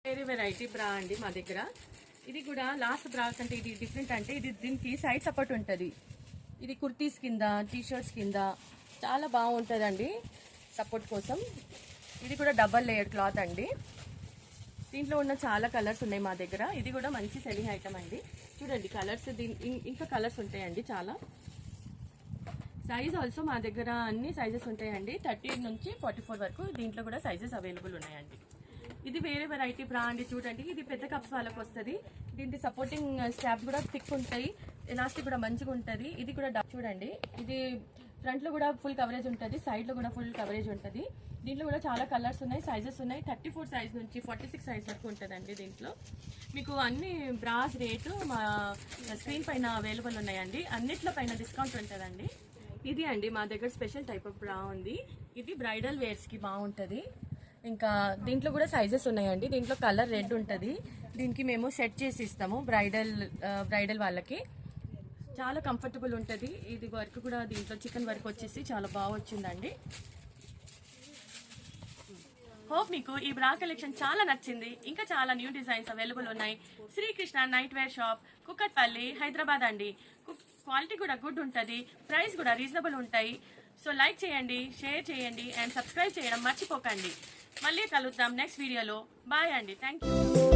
వేరే వెరైటీ బ్రా అండి మా దగ్గర. ఇది కూడా లాస్ట్ బ్రా అంటే ఇది డిఫరెంట్ అంటే ఇది దీనికి సైడ్ సపోర్ట్ ఉంటుంది. ఇది కుర్తీస్ కింద టీషర్ట్స్ కింద చాలా బాగుంటుందండి సపోర్ట్ కోసం. ఇది కూడా డబల్ లేయర్ క్లాత్ అండి. దీంట్లో ఉన్న చాలా కలర్స్ ఉన్నాయి మా దగ్గర. ఇది కూడా మంచి సెల్లింగ్ ఐటమ్ అండి. చూడండి కలర్స్ ఇంకా కలర్స్ ఉంటాయండి చాలా. సైజ్ ఆల్సో మా దగ్గర అన్ని సైజెస్ ఉంటాయండి. 30 నుంచి 44 వరకు దీంట్లో కూడా సైజెస్ అవైలబుల్ ఉన్నాయండి. ఇది వేరే వెరైటీ బ్రా అండి. చూడండి ఇది పెద్ద కప్స్ వాళ్ళకి వస్తుంది. దీనికి సపోర్టింగ్ స్ట్రాప్స్ కూడా థిక్ ఉంటాయి. ఎలాస్టిక్ కూడా మంచిగా ఉంటుంది. ఇది కూడా చూడండి ఇది ఫ్రంట్ లో కూడా ఫుల్ కవరేజ్ ఉంటుంది, సైడ్ లో కూడా ఫుల్ కవరేజ్ ఉంటుంది. దీంట్లో కూడా చాలా కలర్స్ ఉన్నాయి, సైజెస్ ఉన్నాయి. 34 సైజ్ నుంచి 46 సైజ్ వరకు ఉంటుందండి. దీంట్లో మీకు అన్ని బ్రాస్ రేటు మా స్క్రీన్ పైన అవైలబుల్ ఉన్నాయండి. అన్నిట్లో పైన డిస్కౌంట్ ఉంటుందండి. ఇది అండి మా దగ్గర స్పెషల్ టైప్ ఆఫ్ బ్రా ఉంది. ఇది బ్రైడల్ వేర్స్ కి బాగుంటుంది. ఇంకా దీంట్లో కూడా సైజెస్ ఉన్నాయండి. దీంట్లో కలర్ రెడ్ ఉంటుంది. దీనికి మేము సెట్ చేసి ఇస్తాము బ్రైడల్ వాళ్ళకి. చాలా కంఫర్టబుల్ ఉంటుంది. ఇది వర్క్ కూడా దీంట్లో చికెన్ వర్క్ వచ్చేసి చాలా బాగా వచ్చిందండి. హోప్ మీకు ఈ బ్రా కలెక్షన్ చాలా నచ్చింది. ఇంకా చాలా న్యూ డిజైన్స్ అవైలబుల్ ఉన్నాయి. Srikrishna night wear shop, Kukatpally, Hyderabad అండి. క్వాలిటీ కూడా గుడ్ ఉంటుంది, ప్రైస్ కూడా రీజనబుల్ ఉంటాయి. సో లైక్ చేయండి, షేర్ చేయండి అండ్ సబ్స్క్రైబ్ చేయడం మర్చిపోకండి. మళ్ళీ కలుద్దాం నెక్స్ట్ వీడియోలో. బాయ్ అండి. Thank you.